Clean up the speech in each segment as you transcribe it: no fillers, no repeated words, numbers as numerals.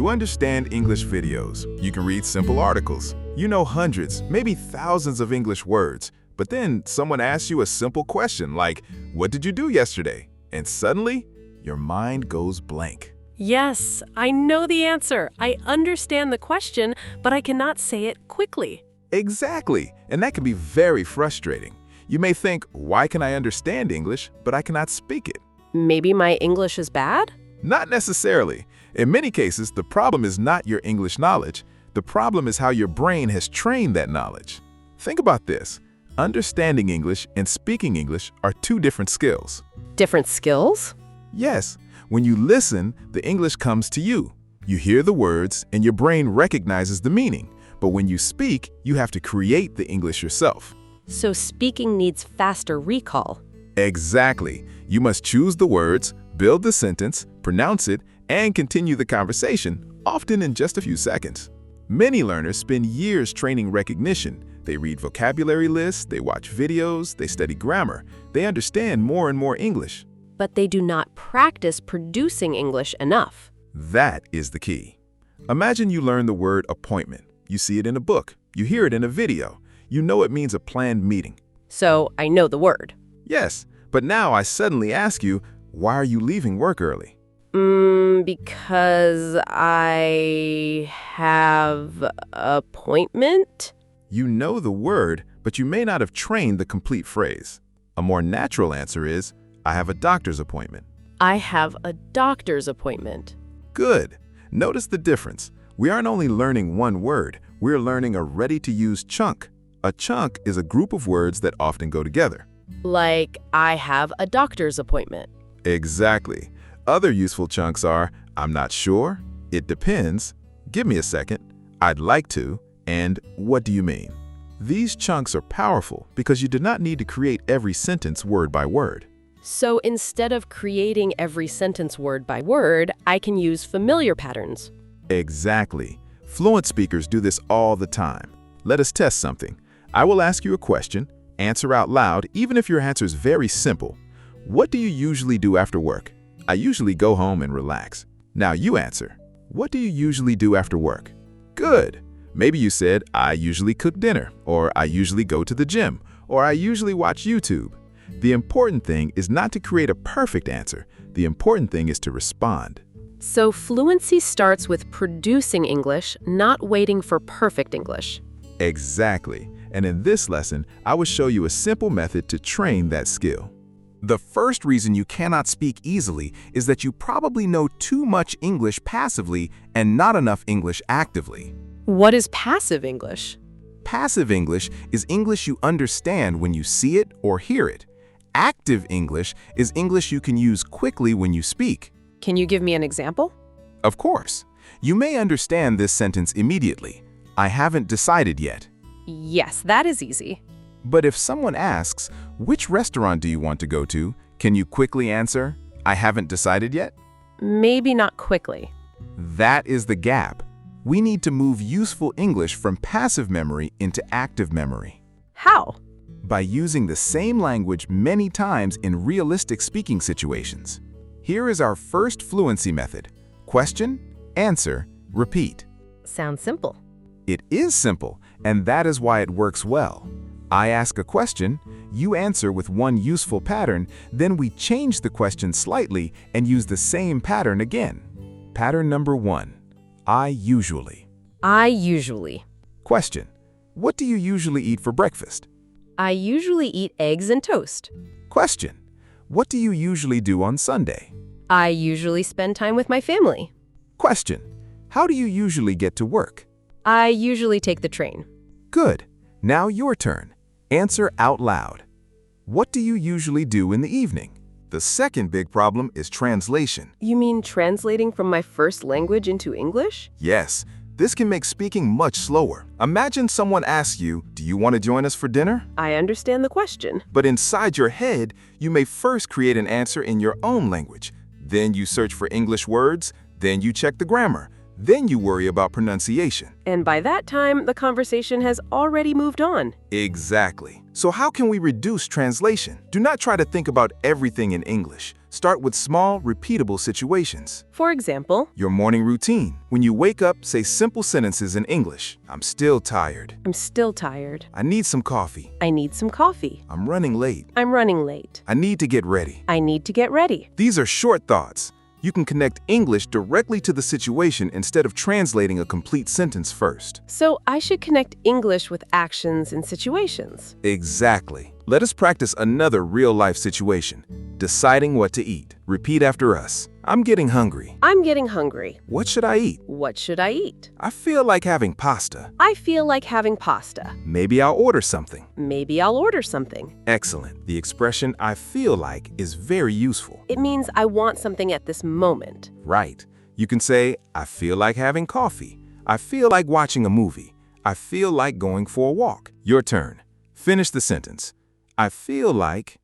You understand English videos. You can read simple articles. You know hundreds, maybe thousands of English words. But then someone asks you a simple question like, "What did you do yesterday?" And suddenly, your mind goes blank. Yes, I know the answer. I understand the question, but I cannot say it quickly. Exactly, and that can be very frustrating. You may think, why can I understand English, but I cannot speak it? Maybe my English is bad? Not necessarily. In many cases, the problem is not your English knowledge. The problem is how your brain has trained that knowledge. Think about this. Understanding English and speaking English are two different skills. Different skills? Yes, when you listen, the English comes to you. You hear the words and your brain recognizes the meaning. But when you speak, you have to create the English yourself. So speaking needs faster recall. Exactly. You must choose the words, build the sentence, pronounce it, and continue the conversation, often in just a few seconds. Many learners spend years training recognition. They read vocabulary lists, they watch videos, they study grammar. They understand more and more English. But they do not practice producing English enough. That is the key. Imagine you learn the word appointment. You see it in a book. You hear it in a video. You know it means a planned meeting. So I know the word. Yes, but now I suddenly ask you, why are you leaving work early? Because I have appointment? You know the word, but you may not have trained the complete phrase. A more natural answer is, I have a doctor's appointment. I have a doctor's appointment. Good. Notice the difference. We aren't only learning one word, we're learning a ready-to-use chunk. A chunk is a group of words that often go together. Like, I have a doctor's appointment. Exactly. Other useful chunks are, I'm not sure, it depends, give me a second, I'd like to, and what do you mean? These chunks are powerful because you do not need to create every sentence word by word. So instead of creating every sentence word by word, I can use familiar patterns. Exactly. Fluent speakers do this all the time. Let us test something. I will ask you a question, answer out loud, even if your answer is very simple. What do you usually do after work? I usually go home and relax. Now you answer. What do you usually do after work? Good. Maybe you said, I usually cook dinner, or I usually go to the gym, or I usually watch YouTube. The important thing is not to create a perfect answer. The important thing is to respond. So fluency starts with producing English, not waiting for perfect English. Exactly. And in this lesson, I will show you a simple method to train that skill. The first reason you cannot speak easily is that you probably know too much English passively and not enough English actively. What is passive English? Passive English is English you understand when you see it or hear it. Active English is English you can use quickly when you speak. Can you give me an example? Of course. You may understand this sentence immediately. I haven't decided yet. Yes, that is easy. But if someone asks, which restaurant do you want to go to? Can you quickly answer, I haven't decided yet? Maybe not quickly. That is the gap. We need to move useful English from passive memory into active memory. How? By using the same language many times in realistic speaking situations. Here is our first fluency method. Question, answer, repeat. Sounds simple. It is simple, and that is why it works well. I ask a question, you answer with one useful pattern, then we change the question slightly and use the same pattern again. Pattern number 1. I usually. I usually. Question. What do you usually eat for breakfast? I usually eat eggs and toast. Question. What do you usually do on Sunday? I usually spend time with my family. Question. How do you usually get to work? I usually take the train. Good. Now your turn. Answer out loud. What do you usually do in the evening? The second big problem is translation. You mean translating from my first language into English? Yes, this can make speaking much slower. Imagine someone asks you, do you want to join us for dinner? I understand the question. But inside your head, you may first create an answer in your own language. Then you search for English words, then you check the grammar. Then you worry about pronunciation. And by that time, the conversation has already moved on. Exactly. So how can we reduce translation? Do not try to think about everything in English. Start with small, repeatable situations. For example, Your morning routine. When you wake up, say simple sentences in English. I'm still tired. I'm still tired. I need some coffee. I need some coffee. I'm running late. I'm running late. I need to get ready. I need to get ready. These are short thoughts. You can connect English directly to the situation instead of translating a complete sentence first. So I should connect English with actions and situations. Exactly. Let us practice another real-life situation. Deciding what to eat. Repeat after us. I'm getting hungry. I'm getting hungry. What should I eat? What should I eat? I feel like having pasta. I feel like having pasta. Maybe I'll order something. Maybe I'll order something. Excellent. The expression I feel like is very useful. It means I want something at this moment. Right. You can say, I feel like having coffee. I feel like watching a movie. I feel like going for a walk. Your turn. Finish the sentence. I feel like...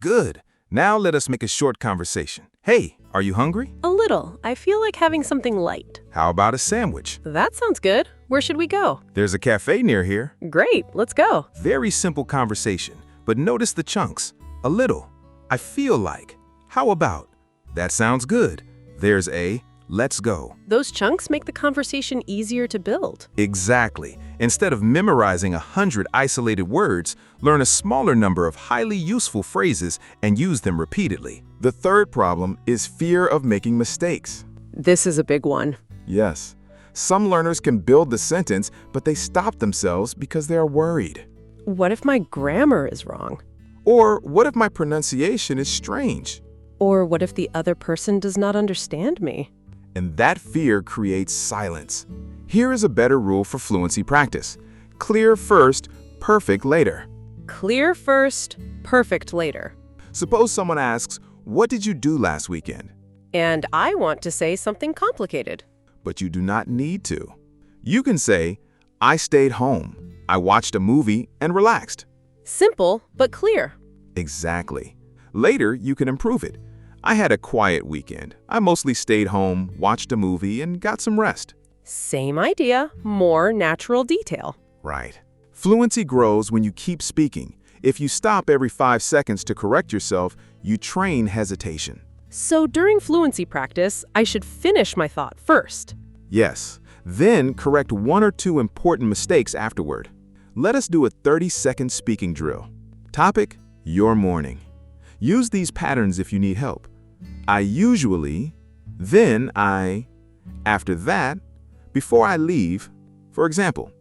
Good. Now let us make a short conversation. Hey, are you hungry? A little. I feel like having something light. How about a sandwich? That sounds good. Where should we go? There's a cafe near here. Great, let's go. Very simple conversation, but notice the chunks. A little. I feel like. How about? That sounds good. There's a let's go. Those chunks make the conversation easier to build. Exactly. Instead of memorizing 100 isolated words, learn a smaller number of highly useful phrases and use them repeatedly. The third problem is fear of making mistakes. This is a big one. Yes. Some learners can build the sentence, but they stop themselves because they are worried. What if my grammar is wrong? Or what if my pronunciation is strange? Or what if the other person does not understand me? And that fear creates silence. Here is a better rule for fluency practice. Clear first, perfect later. Clear first, perfect later. Suppose someone asks, what did you do last weekend? And I want to say something complicated. But you do not need to. You can say, I stayed home. I watched a movie and relaxed. Simple, but clear. Exactly. Later, you can improve it. I had a quiet weekend. I mostly stayed home, watched a movie, and got some rest. Same idea, more natural detail. Right. Fluency grows when you keep speaking. If you stop every 5 seconds to correct yourself, you train hesitation. So during fluency practice, I should finish my thought first. Yes. Then correct 1 or 2 important mistakes afterward. Let us do a 30-second speaking drill. Topic: your morning. Use these patterns if you need help. I usually, then I, after that, before I leave. For example,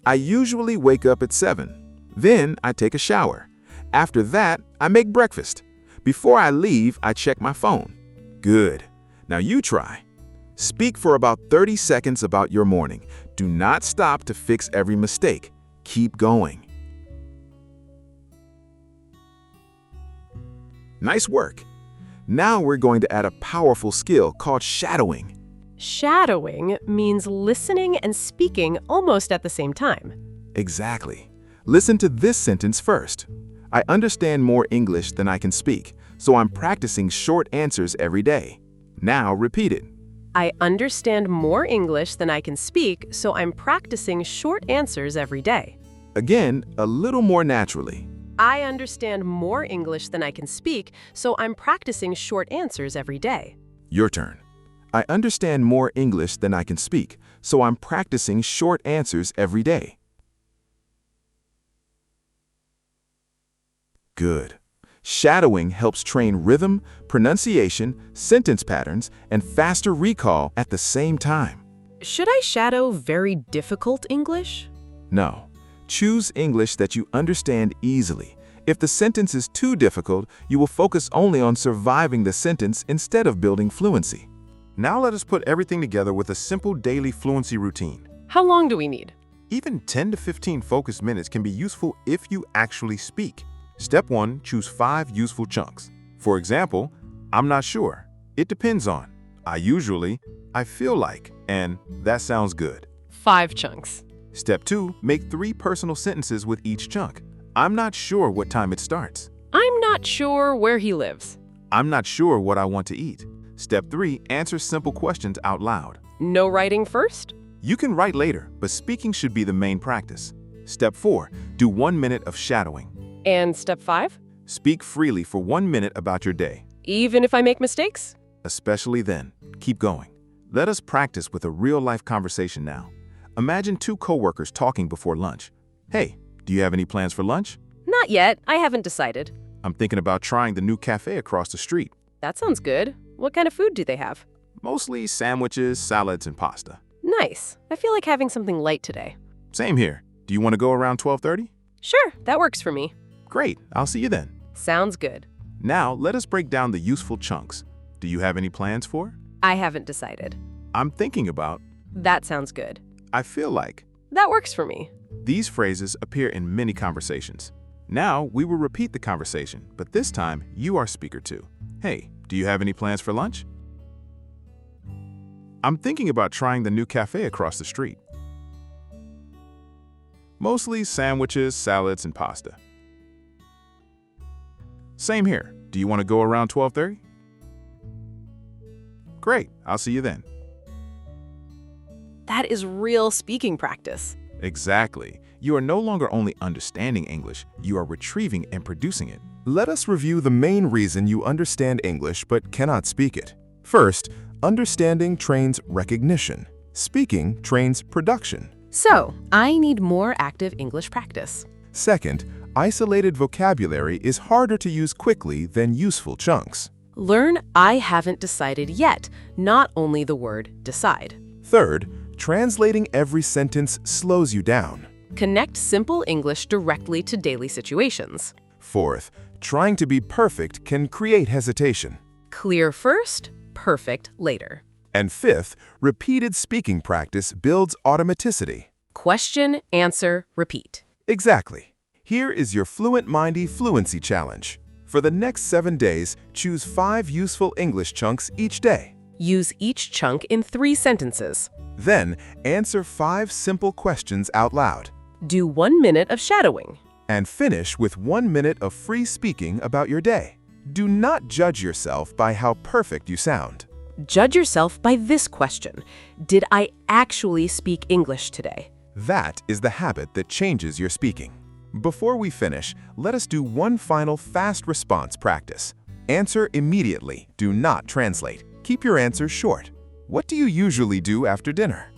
I usually wake up at 7. Then I take a shower. After that, I make breakfast. Before I leave, I check my phone. Good. Now you try. Speak for about 30 seconds about your morning. Do not stop to fix every mistake. Keep going. Nice work. Now we're going to add a powerful skill called shadowing. Shadowing means listening and speaking almost at the same time. Exactly. Listen to this sentence first. I understand more English than I can speak, so I'm practicing short answers every day. Now repeat it. I understand more English than I can speak, so I'm practicing short answers every day. Again, a little more naturally. I understand more English than I can speak, so I'm practicing short answers every day. Your turn. I understand more English than I can speak, so I'm practicing short answers every day. Good. Shadowing helps train rhythm, pronunciation, sentence patterns, and faster recall at the same time. Should I shadow very difficult English? No. Choose English that you understand easily. If the sentence is too difficult, you will focus only on surviving the sentence instead of building fluency. Now let us put everything together with a simple daily fluency routine. How long do we need? Even 10 to 15 focused minutes can be useful if you actually speak. Step 1, choose 5 useful chunks. For example, I'm not sure. It depends on. I usually, I feel like, and that sounds good. 5 chunks. Step 2, make 3 personal sentences with each chunk. I'm not sure what time it starts. I'm not sure where he lives. I'm not sure what I want to eat. Step 3, answer simple questions out loud. No writing first? You can write later, but speaking should be the main practice. Step 4. Do 1 minute of shadowing. And step 5? Speak freely for 1 minute about your day. Even if I make mistakes? Especially then. Keep going. Let us practice with a real-life conversation now. Imagine 2 coworkers talking before lunch. Hey, do you have any plans for lunch? Not yet. I haven't decided. I'm thinking about trying the new cafe across the street. That sounds good. What kind of food do they have? Mostly sandwiches, salads, and pasta. Nice. I feel like having something light today. Same here. Do you want to go around 12:30? Sure, that works for me. Great. I'll see you then. Sounds good. Now, let us break down the useful chunks. Do you have any plans for? I haven't decided. I'm thinking about. That sounds good. I feel like. That works for me. These phrases appear in many conversations. Now, we will repeat the conversation, but this time, you are speaker 2. Hey, do you have any plans for lunch? I'm thinking about trying the new cafe across the street. Mostly sandwiches, salads, and pasta. Same here. Do you want to go around 12:30? Great. I'll see you then. That is real speaking practice. Exactly. You are no longer only understanding English, you are retrieving and producing it. Let us review the main reason you understand English but cannot speak it. First, understanding trains recognition. Speaking trains production. So, I need more active English practice. Second, isolated vocabulary is harder to use quickly than useful chunks. Learn I haven't decided yet, not only the word decide. Third, translating every sentence slows you down. Connect simple English directly to daily situations. Fourth, trying to be perfect can create hesitation. Clear first, perfect later. And fifth, repeated speaking practice builds automaticity. Question, answer, repeat. Exactly. Here is your FluentMindee Fluency Challenge. For the next 7 days, choose 5 useful English chunks each day. Use each chunk in 3 sentences. Then, answer 5 simple questions out loud. Do 1 minute of shadowing. And finish with 1 minute of free speaking about your day. Do not judge yourself by how perfect you sound. Judge yourself by this question. Did I actually speak English today? That is the habit that changes your speaking. Before we finish, let us do one final fast response practice. Answer immediately. Do not translate. Keep your answers short. What do you usually do after dinner?